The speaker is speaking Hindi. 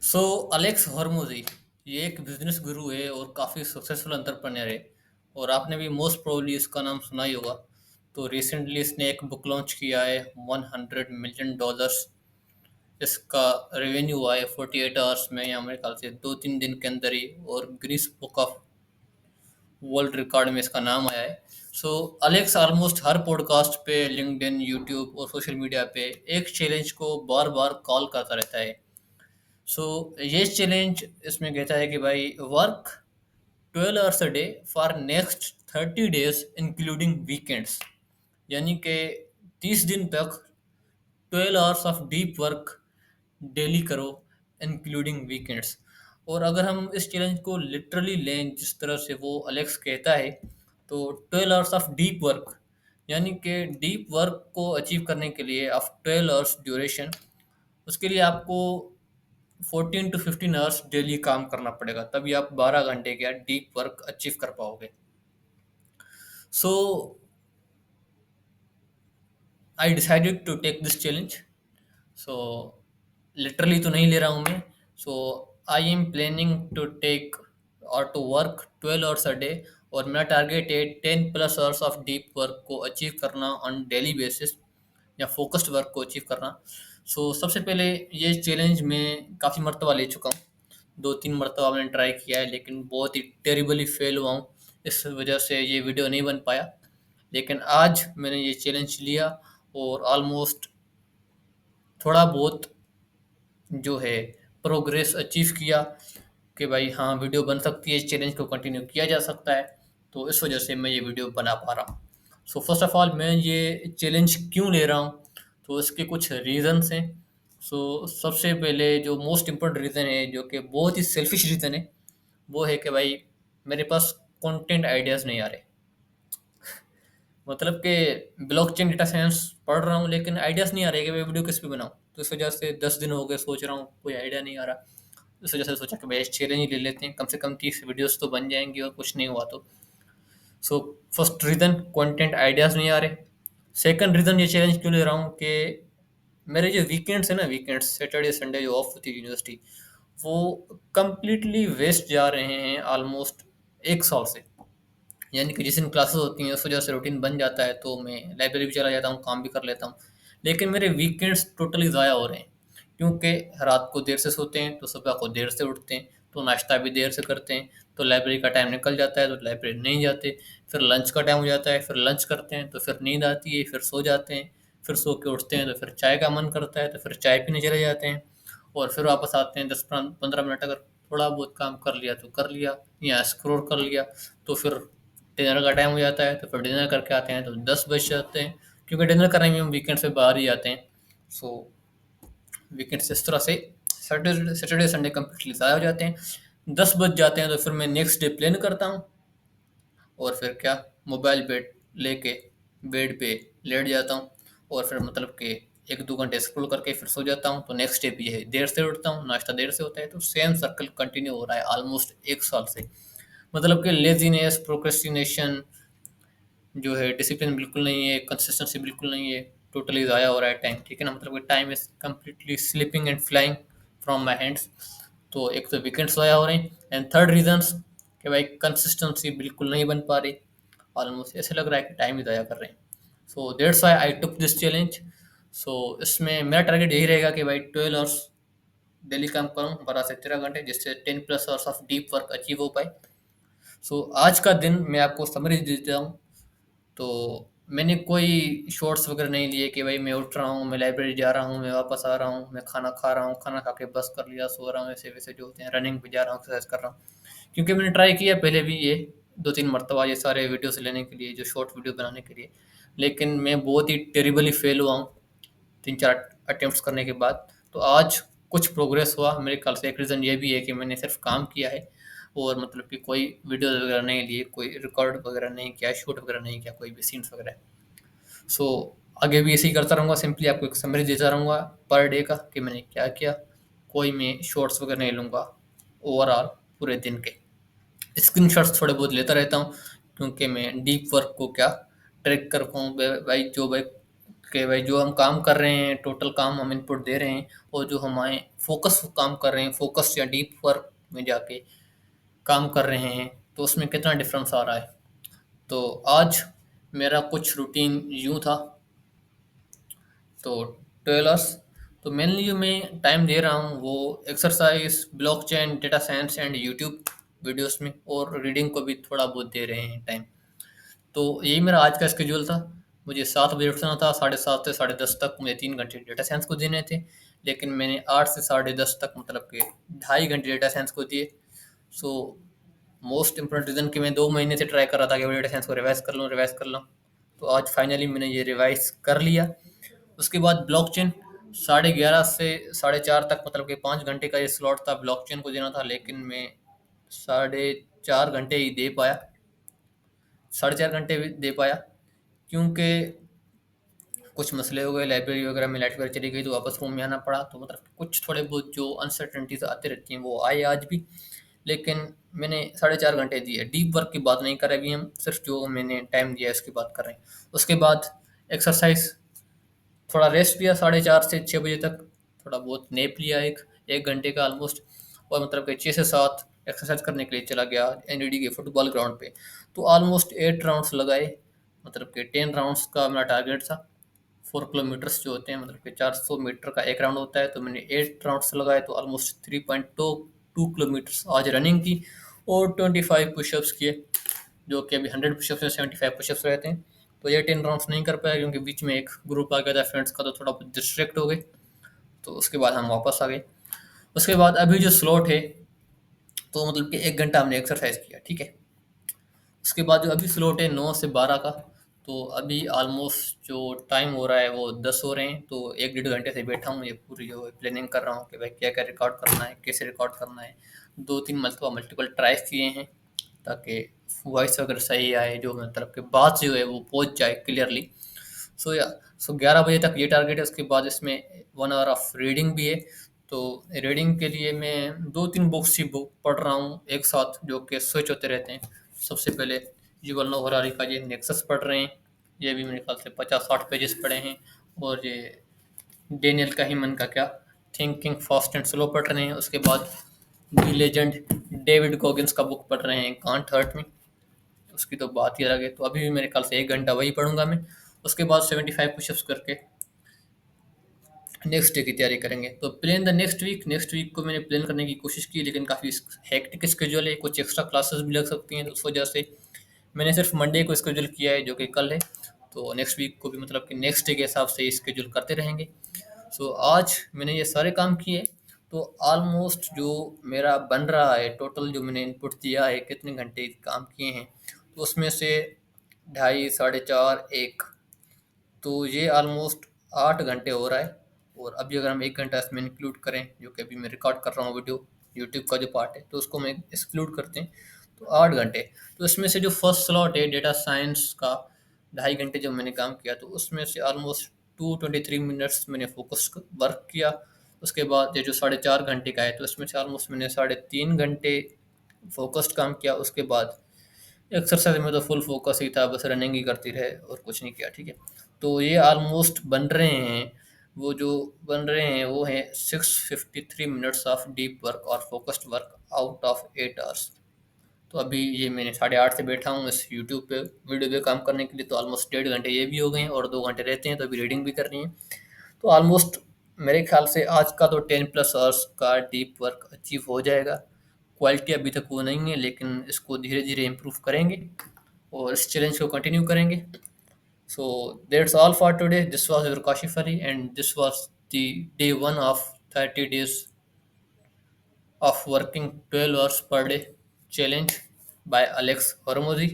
सो अलेक्स हॉर्मोजी ये एक बिजनेस गुरु है और काफ़ी सक्सेसफुल एंटरप्रेन्योर है। और आपने भी मोस्ट प्रोबब्ली इसका नाम सुना ही होगा। तो रिसेंटली इसने एक बुक लॉन्च किया है, $100 मिलियन इसका रेवेन्यू हुआ है 48 आवर्स में, या मेरे ख्याल से 2-3 दिन के अंदर ही। और Guinness book of world record में इसका नाम आया है। सो अलेक्स ऑलमोस्ट हर पॉडकास्ट पे, लिंक्डइन, यूट्यूब और सोशल मीडिया पे एक चैलेंज को बार बार कॉल करता रहता है। सो ये चैलेंज इसमें कहता है कि भाई, work 12 hours a day for next 30 days including weekends. यानी कि 30 दिन तक 12 hours of deep work daily करो, इंक्लूडिंग वीकेंड्स। और अगर हम इस चैलेंज को लिटरली लें जिस तरह से वो अलेक्स कहता है, तो 12 आवर्स ऑफ डीप वर्क, यानी कि डीप वर्क को अचीव करने के लिए ऑफ 12 आवर्स ड्यूरेशन, उसके लिए आपको 14 to 15 आवर्स डेली काम करना पड़ेगा, तभी आप 12 घंटे का डीप वर्क अचीव कर पाओगे। So I decided to take this challenge. So literally तो नहीं ले रहा हूँ मैं। So I am planning to take और to work 12 hours a day. और मेरा टारगेट है 10+ आवर्स ऑफ डीप वर्क को अचीव करना ऑन डेली बेसिस, या फोकस्ड वर्क को अचीव करना। सो सबसे पहले ये चैलेंज मैं काफ़ी मरतबा ले चुका हूँ। 2-3 मरतबा मैंने ट्राई किया है, लेकिन बहुत ही टेरिबली फेल हुआ हूँ। इस वजह से ये वीडियो नहीं बन पाया। लेकिन आज मैंने ये चैलेंज लिया और ऑलमोस्ट थोड़ा बहुत जो है प्रोग्रेस अचीव किया, कि भाई हाँ, वीडियो बन सकती है, इस चैलेंज को कंटिन्यू किया जा सकता है। तो इस वजह से मैं ये वीडियो बना पा रहा हूँ। सो फर्स्ट ऑफ ऑल, मैं ये चैलेंज क्यों ले रहा हूँ, तो इसके कुछ रीज़न्स हैं। सो सबसे पहले जो मोस्ट इम्पोर्टेंट रीज़न है, जो कि बहुत ही सेल्फिश रीज़न है, वो है कि भाई मेरे पास कंटेंट आइडियाज़ नहीं आ रहे। मतलब कि ब्लॉकचेन डेटा साइंस पढ़ रहा हूँ, लेकिन आइडियाज़ नहीं आ रहे कि मैं वीडियो किस पे बनाऊँ। तो इस वजह से 10 दिन हो गए सोच रहा हूँ, कोई आइडिया नहीं आ रहा। इस वजह से सोचा कि भाई चैलेंज ही ले लेते हैं, कम से कम 30 वीडियोस तो बन जाएंगी, और कुछ नहीं हुआ तो। So first reason, content ideas नहीं आ रहे। सेकंड रीज़न, ये चैलेंज क्यों ले रहा हूँ कि मेरे जो वीकेंड्स है ना, वीकेंड्स सैटरडे संडे जो ऑफ होती है यूनिवर्सिटी, वो कंप्लीटली वेस्ट जा रहे हैं ऑलमोस्ट 1 साल से। यानी कि जिस दिन क्लासेस होती हैं उस वजह से रूटीन बन जाता है, तो मैं लाइब्रेरी भी चला जाता हूँ, काम भी कर लेता हूँ। लेकिन मेरे वीकेंड्स टोटली ज़ाया हो रहे हैं, क्योंकि रात को देर से सोते हैं तो सुबह को देर से उठते हैं, तो नाश्ता भी देर से करते हैं, तो लाइब्रेरी का टाइम निकल जाता है, तो लाइब्रेरी नहीं जाते। फिर लंच का टाइम हो जाता है, फिर लंच करते हैं, तो फिर नींद आती है, फिर सो जाते हैं। फिर सो के उठते हैं तो फिर चाय का मन करता है, तो फिर चाय पीने चले जाते हैं। और फिर वापस आते हैं, 10-15 मिनट अगर थोड़ा बहुत काम कर लिया तो कर लिया, या स्क्रॉल कर लिया। तो फिर डिनर का टाइम हो जाता है, तो फिर डिनर करके आते हैं तो 10 बज जाते हैं, क्योंकि डिनर करने में हम वीकेंड से बाहर ही जाते हैं। सो वीकेंड से इस तरह से सैटरडे सैटरडे संडे कम्प्लीटली ज़ाया हो जाते हैं। 10 बज जाते हैं तो फिर मैं नेक्स्ट डे प्लान करता हूँ, और फिर क्या, मोबाइल बेड लेके बेड पे लेट जाता हूँ, और फिर मतलब कि 1-2 घंटे स्क्रॉल करके फिर सो जाता हूँ। तो नेक्स्ट डे भी है, देर से उठता हूँ, नाश्ता देर से होता है, तो सेम सर्कल कंटिन्यू हो रहा है ऑलमोस्ट 1 साल से। मतलब कि लेजीनेस, प्रोक्रेस्टिनेशन जो है, डिसिप्लिन बिल्कुल नहीं है, कंसिस्टेंसी बिल्कुल नहीं है, टोटली ज़ाया हो रहा है टाइम। ठीक है ना, मतलब कि time is completely slipping and flying from my hands. तो एक तो वीकेंड्स ज़ाया हो रहे हैं, एंड थर्ड रीजंस कि भाई कंसिस्टेंसी बिल्कुल नहीं बन पा रही। ऑलमोस्ट ऐसे लग रहा है कि टाइम ही ज़ाया कर रहे हैं। So that's why I took this challenge. So इसमें मेरा टारगेट यही रहेगा कि भाई 12 आवर्स डेली काम करूँ, 12 से 13 घंटे, जिससे 10+ hours of deep work achieve हो पाए। सो आज का दिन मैं आपको समरी देता हूँ। तो मैंने कोई शॉर्ट्स वगैरह नहीं लिए कि भाई मैं उठ रहा हूँ, मैं लाइब्रेरी जा रहा हूँ, मैं वापस आ रहा हूँ, मैं खाना खा रहा हूँ, खाना खा के बस कर लिया, सो रहा हूँ, ऐसे वैसे जो होते हैं, रनिंग पे जा रहा हूँ, एक्सरसाइज कर रहा हूँ। क्योंकि मैंने ट्राई किया पहले भी ये 2-3 मरतबा ये सारे वीडियोस लेने के लिए, जो शॉर्ट वीडियो बनाने के लिए, लेकिन मैं बहुत ही टेरिबली फेल हुआ हूँ 3-4 अटेम्प्ट्स करने के बाद। तो आज कुछ प्रोग्रेस हुआ मेरे ख्याल से। एक रीज़न ये भी है कि मैंने सिर्फ काम किया है, और मतलब कि कोई वीडियोज़ वगैरह नहीं लिए, कोई रिकॉर्ड वगैरह नहीं किया, शूट वगैरह नहीं किया, कोई भी सीन्स वगैरह। सो आगे भी ऐसे ही करता रहूँगा, सिंपली आपको एक समरी देता रहूँगा पर डे का कि मैंने क्या किया। कोई मैं शॉर्ट्स वगैरह नहीं लूँगा ओवरऑल पूरे दिन के। स्क्रीनशॉट्स थोड़े बहुत लेता रहता हूँ, क्योंकि मैं डीप वर्क को क्या ट्रैक कर पाऊँ। भाई जो भाई कि भाई जो हम काम कर रहे हैं, टोटल काम हम इनपुट दे रहे हैं, और जो हमारे फोकस काम कर रहे हैं, फोकस या डीप वर्क में जाके काम कर रहे हैं, तो उसमें कितना डिफरेंस आ रहा है। तो आज मेरा कुछ रूटीन यूँ था। तो 12 आवर्स, तो मेनली जो मैं टाइम दे रहा हूँ वो exercise, blockchain, data science and YouTube videos में, और रीडिंग को भी थोड़ा बहुत दे रहे हैं टाइम। तो यही मेरा आज का स्केड्यूल था। मुझे 7 बजे उठना था, 7:30 से 10:30 तक मुझे 3 घंटे डेटा साइंस को देने थे, लेकिन मैंने 8 से 10:30 तक मतलब कि 2.5 घंटे डेटा साइंस को दिए। सो मोस्ट इम्पोर्टेंट रीज़न कि मैं 2 महीने से ट्राई कर रहा था कि डेटा साइंस को रिवाइज कर लूँ। तो आज फाइनली मैंने ये रिवाइज कर लिया। उसके बाद ब्लॉकचेन 11:30 से 4:30 तक, मतलब कि 5 घंटे का ये स्लॉट था, ब्लॉकचेन को देना था, लेकिन मैं 4.5 घंटे ही दे पाया। 4.5 घंटे भी दे पाया क्योंकि कुछ मसले हो गए, लाइब्रेरी वगैरह में लाइट वगैरह चली गई, तो वापस रूम में आना पड़ा। तो मतलब कुछ थोड़े बहुत जो अनसर्टेनिटीज आती रहती हैं वो आए आज भी, लेकिन मैंने 4.5 घंटे दिए। डीप वर्क की बात नहीं कर रहे अभी हम, सिर्फ जो मैंने टाइम दिया है उसकी बात कर रहे हैं। उसके बाद एक्सरसाइज, थोड़ा रेस्ट लिया 4:30 से 6 बजे तक, थोड़ा बहुत नेप लिया, एक घंटे का ऑलमोस्ट, और मतलब कि 6 से 7 एक्सरसाइज करने के लिए चला गया एनडीडी के फुटबॉल ग्राउंड पे। तो ऑलमोस्ट 8 राउंड्स लगाए, मतलब कि 10 राउंड्स का मेरा टारगेट था। 4 किलोमीटर्स जो होते हैं, मतलब कि 400 मीटर का एक राउंड होता है, तो मैंने 8 राउंड्स लगाए, तो ऑलमोस्ट 3.2 किलोमीटर्स आज रनिंग की, और 25 पुशअप्स किए, जो कि अभी 100 पुशअप्स में 75 पुशअप्स रहते हैं। तो ये 10 राउंड्स नहीं कर पाया क्योंकि बीच में एक ग्रुप आ गया था फ्रेंड्स का, तो थोड़ा बहुत डिस्ट्रैक्ट हो गए। तो उसके बाद हम वापस आ गए। उसके बाद अभी जो स्लॉट है, तो मतलब कि 1 घंटा हमने एक्सरसाइज किया, ठीक है। उसके बाद जो अभी स्लॉट है 9 से 12 का, तो अभी ऑलमोस्ट जो टाइम हो रहा है वो 10 हो रहे हैं। तो 1 डेढ़ घंटे से बैठा हूँ, ये पूरी जो है प्लानिंग कर रहा हूँ कि भाई क्या क्या रिकॉर्ड करना है, कैसे रिकॉर्ड करना है। 2-3 मल्टीपल ट्राइज किए हैं ताकि वॉइस वगैरह सही आए, जो मतलब कि बात जो है वो पहुँच जाए क्लियरली। सो या सो 11 बजे तक ये टारगेट है। उसके बाद इसमें 1 आवर ऑफ रीडिंग भी है। तो रीडिंग के लिए मैं 2-3 बुक्स ही बुक पढ़ रहा हूँ एक साथ, जो कि स्विच होते रहते हैं। सबसे पहले युval नोह हरारी का ये नेक्सस पढ़ रहे हैं, ये भी मेरे ख्याल से 50-60 पेजेस पढ़े हैं। और ये डेनियल काहीमन का क्या, थिंकिंग फास्ट एंड स्लो पढ़ रहे हैं। उसके बाद दी लेजेंड डेविड गॉगिन्स का बुक पढ़ रहे हैं, कांट हर्ट मी, उसकी तो बात ही अलग है। तो अभी भी मेरे ख्याल से 1 घंटा वही पढ़ूंगा मैं। उसके बाद 75 पुशअप्स करके नेक्स्ट डे की तैयारी करेंगे। तो प्लान द नेक्स्ट वीक को मैंने प्लान करने की कोशिश की, लेकिन काफ़ी हेक्टिक स्केड्यूल है, कुछ एक्स्ट्रा क्लासेस भी लग सकती हैं, तो उस वजह से मैंने सिर्फ मंडे को स्केड्यूल किया है, जो कि कल है। तो नेक्स्ट वीक को भी मतलब कि नेक्स्ट डे के हिसाब से स्केड्यूल करते रहेंगे। सो आज मैंने ये सारे काम किए। तो ऑलमोस्ट जो मेरा बन रहा है, टोटल जो मैंने इनपुट दिया है, कितने घंटे काम किए हैं, तो उसमें से 2.5, 4.5, 1, तो ये ऑलमोस्ट 8 घंटे हो रहा है। और अभी अगर हम 1 घंटा इसमें इंक्लूड करें, जो कि अभी मैं रिकॉर्ड कर रहा हूँ वीडियो, यूट्यूब का जो पार्ट है, तो उसको मैं एक्सक्लूड करते हैं, तो 8 घंटे। तो इसमें से जो फर्स्ट स्लॉट है डेटा साइंस का, 2.5 घंटे जो मैंने काम किया, तो उसमें से ऑलमोस्ट 223 मिनट्स मैंने फोकस वर्क किया। उसके बाद ये जो 4.5 घंटे का है, तो इसमें से ऑलमोस्ट मैंने 3.5 घंटे फोकस्ड काम किया। उसके बाद एक्सरसाइज में तो फुल फोकस ही था, बस रनिंग ही करती रहे और कुछ नहीं किया, ठीक है। तो ये ऑलमोस्ट बन रहे हैं, वो जो बन रहे हैं वो है 653 मिनट्स ऑफ डीप वर्क और focused work out of 8 hours. तो अभी ये मैंने 8:30 से बैठा हूँ इस यूट्यूब पे वीडियो पे काम करने के लिए, तो ऑलमोस्ट 1.5 घंटे ये भी हो गए हैं, और 2 घंटे रहते हैं, तो अभी रीडिंग भी करनी है। तो ऑलमोस्ट मेरे ख्याल से आज का तो 10+ आवर्स का डीप वर्क अचीव हो जाएगा। क्वालिटी अभी तक वो नहीं है, लेकिन इसको धीरे धीरे इम्प्रूव करेंगे और इस चैलेंज को कंटिन्यू करेंगे। So that's all for today. This was your Kashif Ali, and this was the day 1 of 30 days of working 12 hours per day challenge by Alex Hormozzi.